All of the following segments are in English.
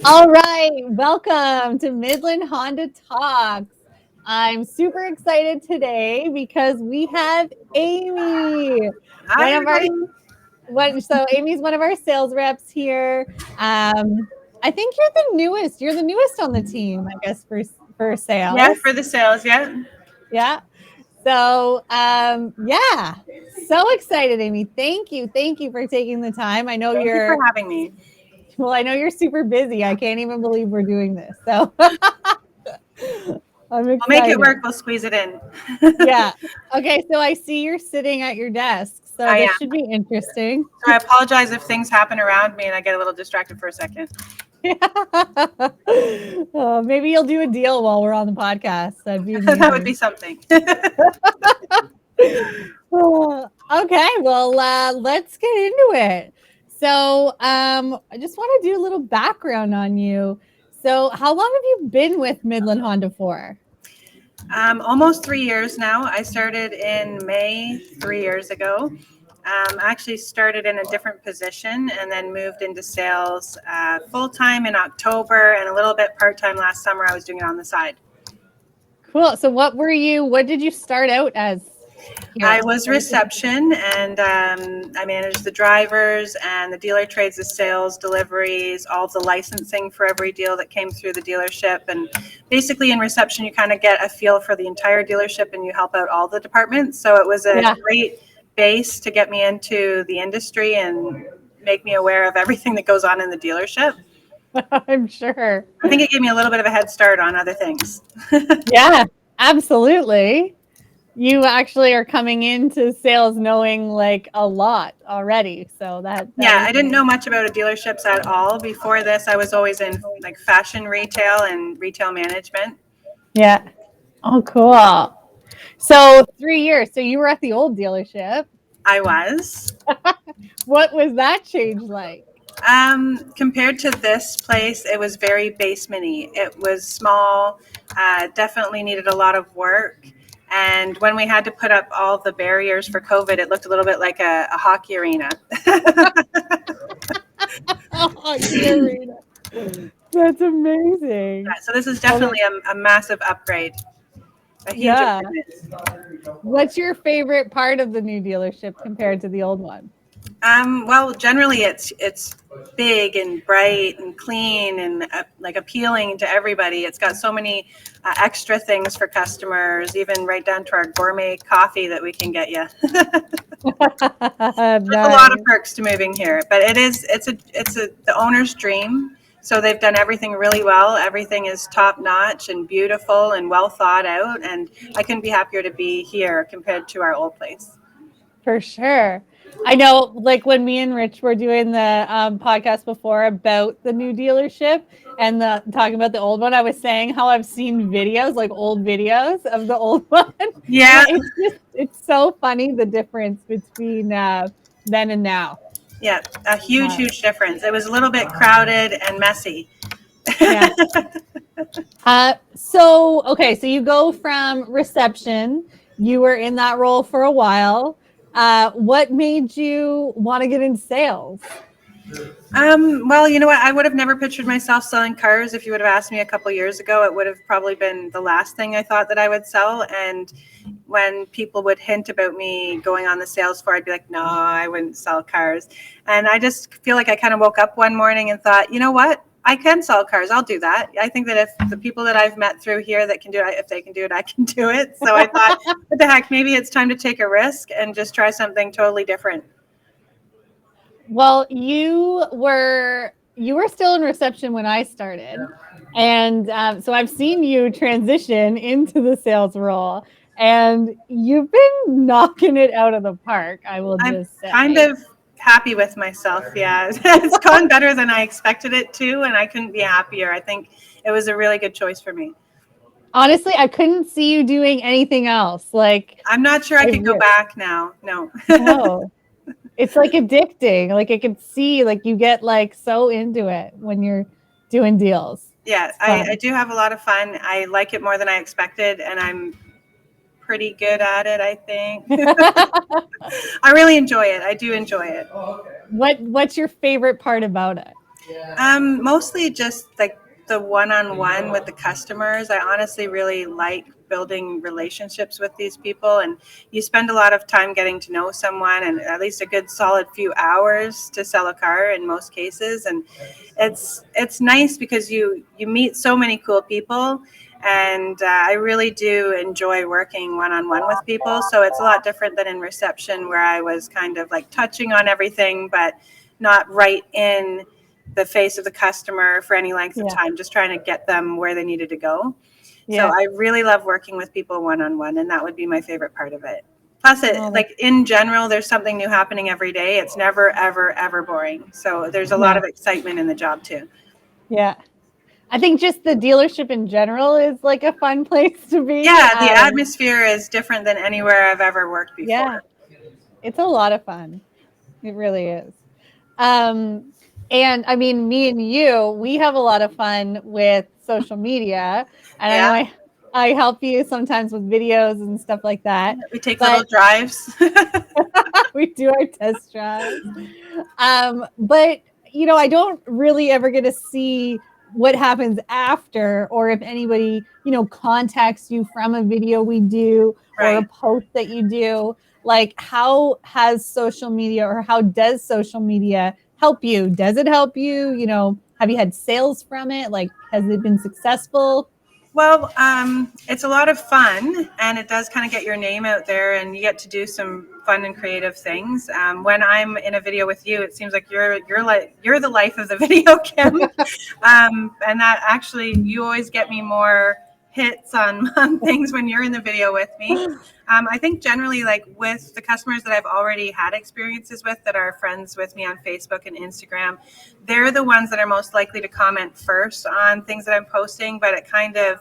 All right, welcome to Midland Honda Talks. I'm super excited today because we have Amy, Hi, one of our everybody. so Amy's one of our sales reps here. I think you're the newest. You're the newest on the team, I guess for Yeah, sales. for the sales. Yeah. Yeah. So yeah, so excited, Amy. Thank you for taking the time. I know Thank you for you're having me. Well, I know you're super busy. I can't even believe we're doing this. So I'm We'll make it excited. work. We'll squeeze it in. Yeah. Okay. So I see you're sitting at your desk. So I this am. should be interesting. So I apologize if things happen around me and I get a little distracted for a second. Maybe you'll do a deal while we're on the podcast. That'd be That would be amazing. something. Okay. Well, let's get into it. So I just want to do a little background on you. So, how long have you been with Midland Honda for? Almost 3 years now. I started in May 3 years ago. I actually started in a different position and then moved into sales full time in October and a little bit part time last summer. I was doing it on the side. Cool. So what did you start out as I here? was reception and I managed the drivers and the dealer trades, the sales, deliveries, all of the licensing for every deal that came through the dealership. And basically, in reception, you kind of get a feel for the entire dealership and you help out all the departments. So it was a Yeah, great base to get me into the industry and make me aware of everything that goes on in the dealership. I'm sure. I think it gave me a little bit of a head start on other things. Yeah, absolutely. You actually are coming into sales knowing like a lot already. So that Yeah, is I didn't amazing. know much about dealerships at all. Before this, I was always in like fashion retail and retail management. Yeah. Oh, cool. So 3 years. So you were at the old dealership. I was. What was that change like? Compared to this place, it was very basementy. It was small, definitely needed a lot of work. And when we had to put up all the barriers for COVID, it looked a little bit like a hockey arena. Hockey arena. That's amazing. So this is Well, definitely a massive upgrade, a huge yeah. improvement. What's your favorite part of the new dealership compared to the old one? Well, generally it's big and bright and clean and like appealing to everybody. It's got so many extra things for customers, even right down to our gourmet coffee that we can get you. There's a lot of Nice. perks to moving here, but it's a the owner's dream. So they've done everything really well. Everything is top notch and beautiful and well thought out. And I couldn't be happier to be here compared to our old place. For sure. I know, like when me and Rich were doing the podcast before about the new dealership and the talking about the old one, I was saying how I've seen videos, like old videos of the old one, and Yeah, it's so funny the difference between then and now. yeah, a huge, Uh, huge difference. It was a little bit crowded and messy. yeah. So okay, so you go from reception. You were in that role for a while. What made you want to get into sales? Well, you know what? I would have never pictured myself selling cars. If you would have asked me a couple years ago, it would have probably been the last thing I thought that I would sell. And when people would hint about me going on the sales floor, I'd be like, no, I wouldn't sell cars. And I just feel like I kind of woke up one morning and thought, you know what? I can sell cars. I'll do that. I think that if the people that I've met through here that can do it, if they can do it, I can do it. So I thought, what the heck, maybe it's time to take a risk and just try something totally different. Well, you were still in reception when I started, and so I've seen you transition into the sales role, and you've been knocking it out of the park. I will I'm just kind say. of happy with myself. Yeah, it's gone better than I expected it to, and I couldn't be happier. I think it was a really good choice for me. Honestly, I couldn't see you doing anything else. Like, I'm not sure I I could go back now. No. no, it's like addicting. Like I could see, like you get like so into it when you're doing deals. Yeah, It's I fun. do have a lot of fun. I like it more than I expected, and I'm pretty good at it, I think. I really enjoy it. I do enjoy it. What's your favorite part about it? Mostly just like the one-on-one with the customers. I honestly really like building relationships with these people, and you spend a lot of time getting to know someone, and at least a good solid few hours to sell a car in most cases. And it's nice because you meet so many cool people, and I really do enjoy working one-on-one with people. So it's a lot different than in reception, where I was kind of like touching on everything but not right in the face of the customer for any length of Yeah. time, just trying to get them where they needed to go. So Yeah. I really love working with people one-on-one, and that would be my favorite part of it. Plus, Oh, like in general, there's something new happening every day. It's never, ever, ever boring. So there's a lot no. of excitement in the job too. Yeah. I think just the dealership in general is like a fun place to be. Yeah, the atmosphere is different than anywhere I've ever worked Yeah. before. It's a lot of fun. It really is. Um, and I mean, me and you, we have a lot of fun with social media. And I know Yeah, I help you sometimes with videos and stuff like that. we take little But drives. we do our test drives. But I don't really ever get to see what happens after, or if anybody, contacts you from a video we do or a Right. post that you do. Like, how has social media, or how does social media help you? Does it help you? Have you had sales from it? Like, has it been successful? Well, it's a lot of fun, and it does kind of get your name out there, and you get to do some fun and creative things. When I'm in a video with you, it seems like you're the life of the video, Kim, and that actually you always get me more hits on things when you're in the video with me. I think generally, like with the customers that I've already had experiences with that are friends with me on Facebook and Instagram, they're the ones that are most likely to comment first on things that I'm posting, but it kind of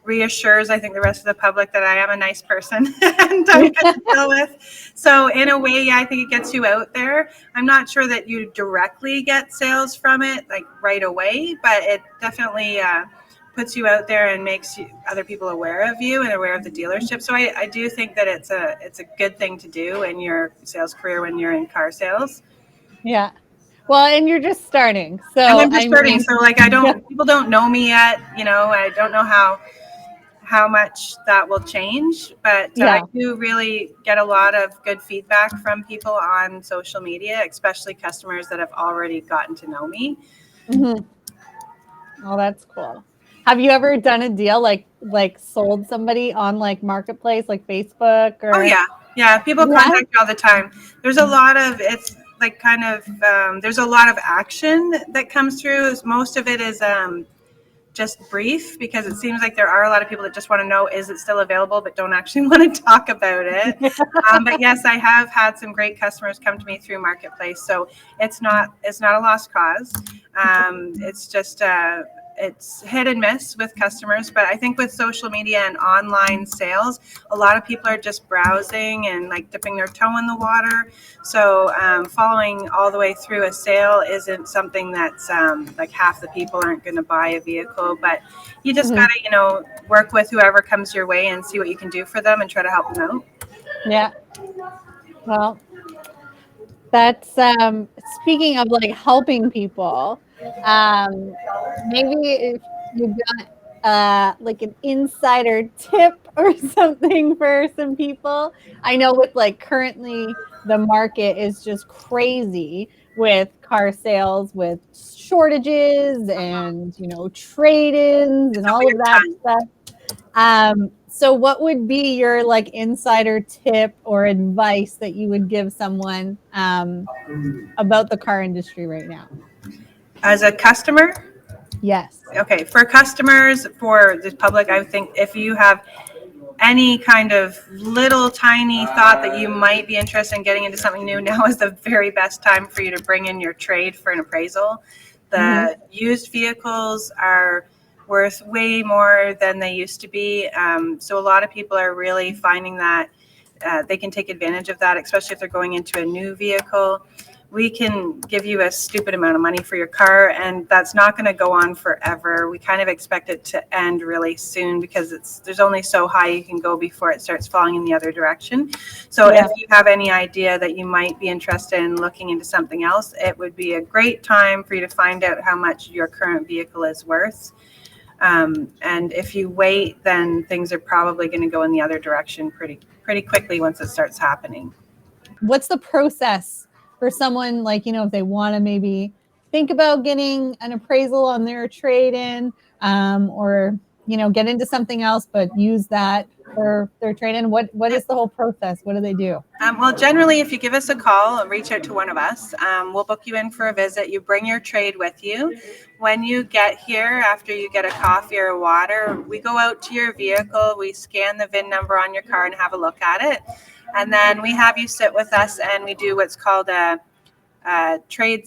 reassures, I think, the rest of the public that I am a nice person and I'm good to deal with. So in a way, yeah, I think it gets you out there. I'm not sure that you directly get sales from it like right away, but it definitely puts you out there and makes other people aware of you and aware of the dealership. So I do think that it's a good thing to do in your sales career when you're in car sales. Yeah. Well, and you're just starting. And So, I'm just I starting, mean, so like people don't know me yet. I don't know how much that will change, but I yeah. do really get a lot of good feedback from people on social media, especially customers that have already gotten to know me. Mhm. Oh, that's cool. Have you ever done a deal like sold somebody on like marketplace, like Facebook, Oh or? yeah, people Yeah. contact me all the time. There's a lot of it's like kind of there's a lot of action that comes through. Most of it is just brief, because it seems like there are a lot of people that just want to know, is it still available, but don't actually want to talk about it. But yes, I have had some great customers come to me through marketplace, so it's not a lost cause. It's just it's hit and miss with customers, but I think with social media and online sales, a lot of people are just browsing and like dipping their toe in the water. So following all the way through a sale isn't something that's like half the people aren't going to buy a vehicle, but you just Mhm. gotta work with whoever comes your way and see what you can do for them and try to help them out. Yeah. Well, that's speaking of like helping people, um maybe if you got like an insider tip or something for some people. I know with like currently the market is just crazy with car sales, with shortages and trade-ins It's and a all of weird that time. stuff. So what would be your like insider tip or advice that you would give someone about the car industry right now? As a customer, Yes. okay, for customers, for the public, I think if you have any kind of little tiny thought that you might be interested in getting into something new, now is the very best time for you to bring in your trade for an appraisal. Mm-hmm. The used vehicles are worth way more than they used to be. So a lot of people are really finding that they can take advantage of that, especially if they're going into a new vehicle. we can give you a stupid amount of money for your car, and that's not going to go on forever. We kind of expect it to end really soon because there's only so high you can go before it starts falling in the other direction. So if you have any idea that you might be interested in looking into something else, it would be a great time for you to find out how much your current vehicle is worth. And if you wait, then things are probably going to go in the other direction pretty quickly once it starts happening. What's the process for someone, like, if they want to maybe think about getting an appraisal on their trade-in, or, get into something else, but use that for their trade-in? What is the whole process? What do they do? Well, generally, if you give us a call or reach out to one of us, we'll book you in for a visit. You bring your trade with you. When you get here, after you get a coffee or a water, we go out to your vehicle, we scan the VIN number on your car and have a look at it. And then we have you sit with us and we do what's called a trade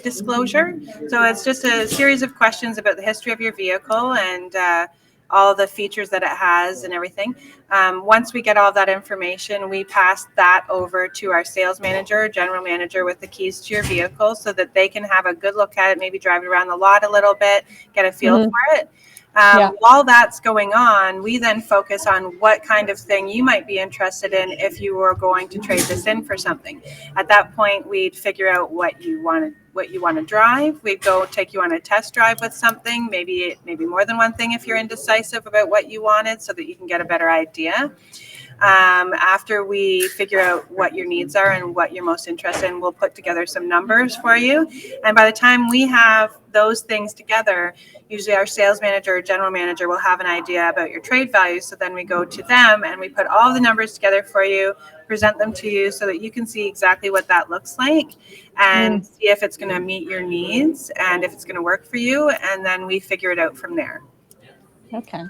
disclosure. So it's just a series of questions about the history of your vehicle and all the features that it has and everything. Once we get all that information, we pass that over to our sales manager, general manager with the keys to your vehicle so that they can have a good look at it, maybe drive it around the lot a little bit, get a feel for it. While that's going on, we then focus on what kind of thing you might be interested in if you were going to trade this in for something. At that point, we'd figure out what you want to drive. We'd go take you on a test drive with something, maybe more than one thing if you're indecisive about what you wanted, so that you can get a better idea. After we figure out what your needs are and what you're most interested in, we'll put together some numbers for you. And by the time we have those things together, usually our sales manager or general manager will have an idea about your trade value. So then we go to them and we put all the numbers together for you, present them to you so that you can see exactly what that looks like and see if it's going to meet your needs and if it's going to work for you. And then we figure it out from there. Okay.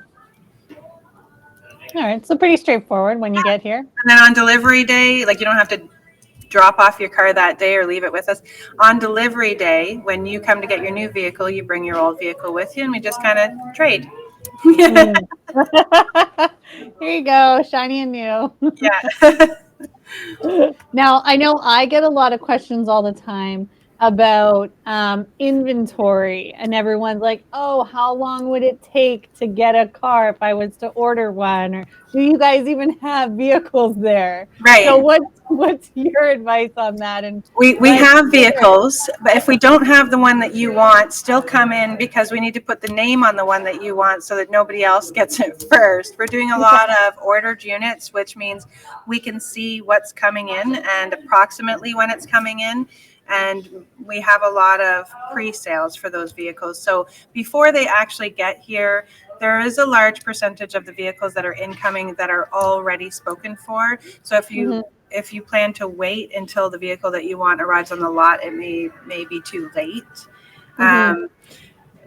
All right. So pretty straightforward when you get here. And then on delivery day, like, you don't have to drop off your car that day or leave it with us. On delivery day, when you come to get your new vehicle, you bring your old vehicle with you and we just kind of trade. Here you go. Shiny and new. Yeah. Now, I know I get a lot of questions all the time about inventory, and everyone's like, oh, how long would it take to get a car if I was to order one? Or do you guys even have vehicles there? Right. So what's your advice on that? And we have vehicles, but if we don't have the one that you want, still come in because we need to put the name on the one that you want so that nobody else gets it first. We're doing a lot of ordered units, which means we can see what's coming in and approximately when it's coming in. And we have a lot of pre-sales for those vehicles. So before they actually get here, there is a large percentage of the vehicles that are incoming that are already spoken for. So if you plan to wait until the vehicle that you want arrives on the lot, it may be too late.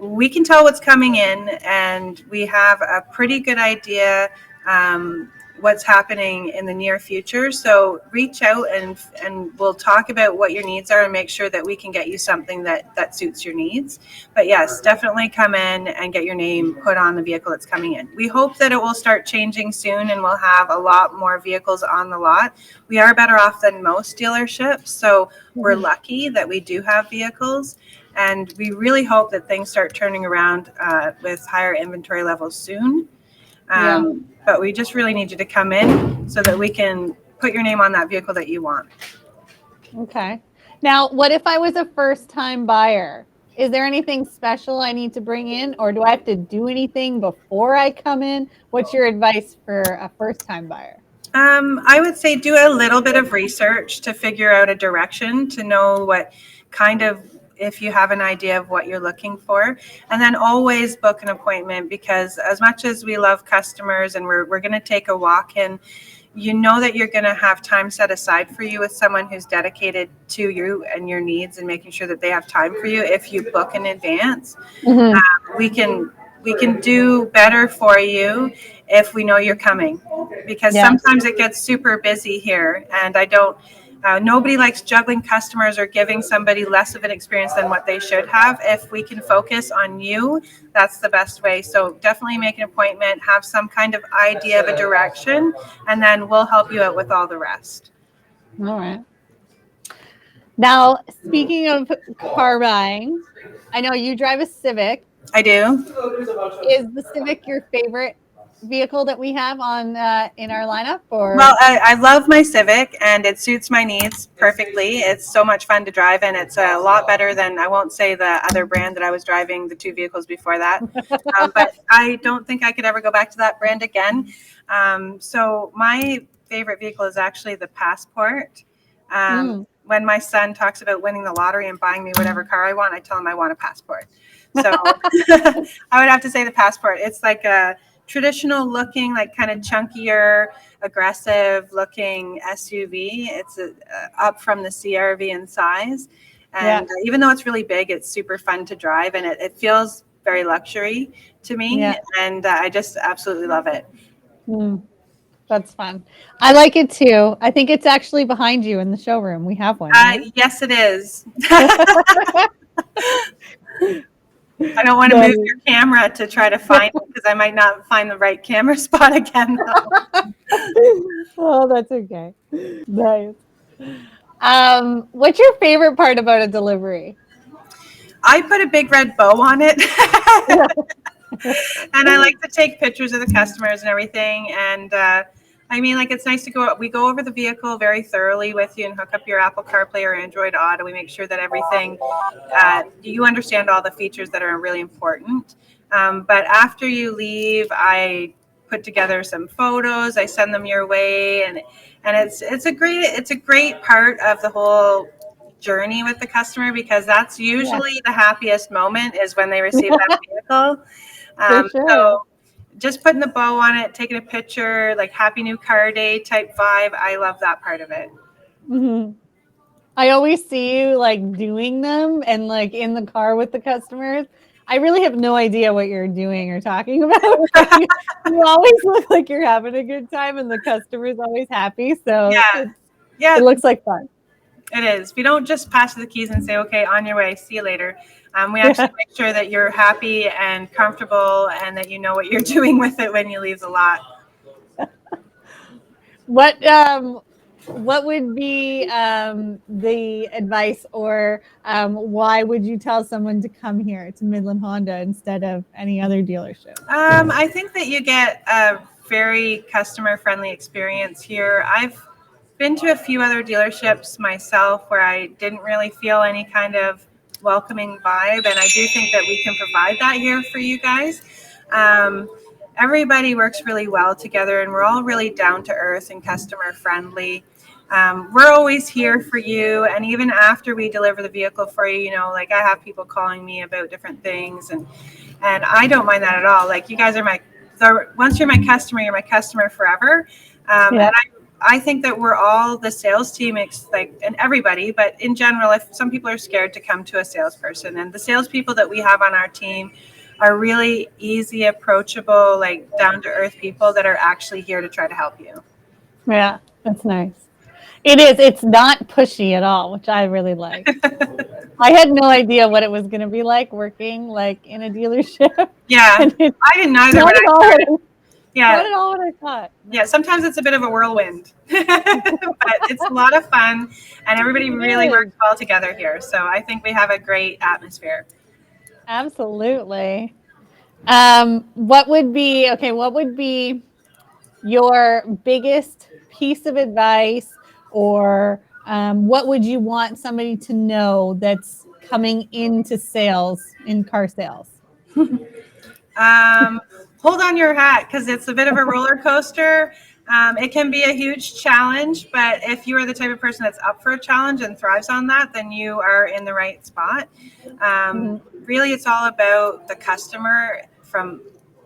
We can tell what's coming in, and we have a pretty good idea what's happening in the near future. So reach out and we'll talk about what your needs are and make sure that we can get you something that suits your needs. But yes, definitely come in and get your name put on the vehicle that's coming in. We hope that it will start changing soon and we'll have a lot more vehicles on the lot. We are better off than most dealerships, so we're lucky that we do have vehicles. And we really hope that things start turning around with higher inventory levels soon. But we just really need you to come in so that we can put your name on that vehicle that you want. Okay. Now, what if I was a first-time buyer? Is there anything special I need to bring in, or do I have to do anything before I come in? What's your advice for a first-time buyer? I would say do a little bit of research to figure out a direction, to know what kind of, if you have an idea of what you're looking for, and then always book an appointment, because as much as we love customers and we're going to take a walk in, you know that you're going to have time set aside for you with someone who's dedicated to you and your needs and making sure that they have time for you. If you book in advance, we can do better for you if we know you're coming, because sometimes it gets super busy here, and nobody likes juggling customers or giving somebody less of an experience than what they should have. If we can focus on you, that's the best way. So definitely make an appointment, have some kind of idea of a direction, and then we'll help you out with all the rest. All right. Now, speaking of car buying, I know you drive a Civic. I do. Is the Civic your favorite vehicle that we have on in our lineup? Well, Or I love my Civic, and it suits my needs perfectly. It's so much fun to drive, and it's a lot better than, I won't say the other brand that I was driving, the two vehicles before that. But I don't think I could ever go back to that brand again. So my favorite vehicle is actually the Passport. When my son talks about winning the lottery and buying me whatever car I want, I tell him I want a Passport. So I would have to say the Passport. It's like a traditional looking, like kind of chunkier, aggressive looking SUV. It's up from the CRV in size. And even though it's really big, it's super fun to drive, and it feels very luxury to me. Yeah. And I just absolutely love it. That's fun. I like it too. I think it's actually behind you in the showroom. We have one. Right? Yes, it is. I don't want to move your camera to try to find it, because I might not find the right camera spot again. Oh, that's okay. Nice. What's your favorite part about a delivery? I put a big red bow on it. And I like to take pictures of the customers and everything. And I mean, like, it's nice to we go over the vehicle very thoroughly with you and hook up your Apple CarPlay or Android Auto. We make sure that everything, you understand all the features that are really important. But after you leave, I put together some photos. I send them your way, and it's a great part of the whole journey with the customer, because that's usually the happiest moment, is when they receive that vehicle. So just putting the bow on it, taking a picture, like happy new car day type vibe. I love that part of it. I always see you like doing them and like in the car with the customers. I really have no idea what you're doing or talking about. You always look like you're having a good time, and the customer's always happy. So it looks like fun. It is. We don't just pass the keys and say, okay, on your way, see you later. We actually make sure that you're happy and comfortable, and that you know what you're doing with it when you leave the lot. What would be the advice, or why would you tell someone to come here to Midland Honda instead of any other dealership? I think that you get a very customer-friendly experience here. I've been to a few other dealerships myself where I didn't really feel any kind of welcoming vibe, and I do think that we can provide that here for you guys. Everybody works really well together, and we're all really down to earth and customer friendly. We're always here for you, and even after we deliver the vehicle for you, you know, like I have people calling me about different things, and I don't mind that at all. Like, you guys are once you're my customer forever. And I think that we're all, the sales team, and everybody, but in general, if some people are scared to come to a salesperson, and the salespeople that we have on our team are really easy, approachable, like down to earth people that are actually here to try to help you. Yeah, that's nice. It is. It's not pushy at all, which I really like. I had no idea what it was going to be like working like in a dealership. Yeah, I didn't either. Not at all. Not at all what I thought. Yeah, sometimes it's a bit of a whirlwind, but it's a lot of fun, and everybody really works well together here. So I think we have a great atmosphere. Absolutely. What would be your biggest piece of advice, or what would you want somebody to know that's coming into sales, in car sales? Hold on your hat, because it's a bit of a roller coaster. It can be a huge challenge, but if you are the type of person that's up for a challenge and thrives on that, then you are in the right spot. Really, it's all about the customer.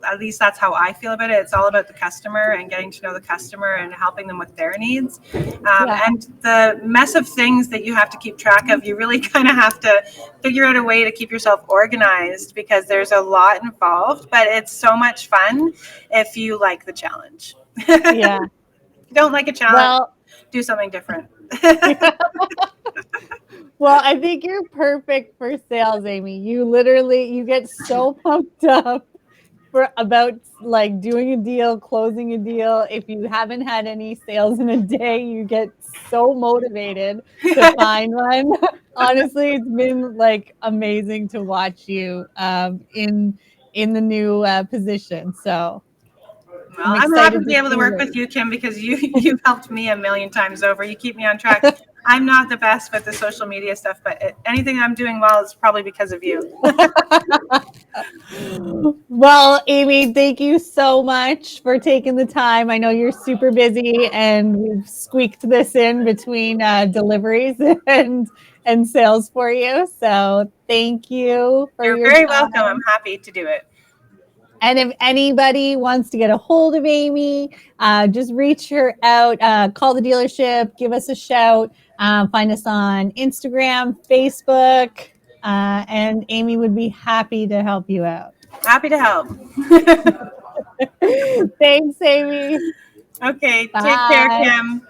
At least that's how I feel about it. It's all about the customer and getting to know the customer and helping them with their needs. And the mess of things that you have to keep track of, you really kind of have to figure out a way to keep yourself organized, because there's a lot involved, but it's so much fun if you like the challenge. Yeah. If you don't like a challenge, do something different. Well, I think you're perfect for sales, Amy. You get so pumped up about like doing a deal, closing a deal. If you haven't had any sales in a day, you get so motivated to find one. Honestly, it's been like amazing to watch you in the new position. So Well, I'm I'm happy excited to be to able to see work what with you, Kim, because you've helped me a million times over. You keep me on track. I'm not the best with the social media stuff, but anything I'm doing well is probably because of you. Well, Amy, thank you so much for taking the time. I know you're super busy, and we've squeaked this in between deliveries and sales for you. So thank you for You're your very welcome. I'm time. happy to do it. And if anybody wants to get a hold of Amy, just reach her out, call the dealership, give us a shout, find us on Instagram, Facebook, and Amy would be happy to help you out. Happy to help. Thanks, Amy. Okay, take care, Bye. Kim.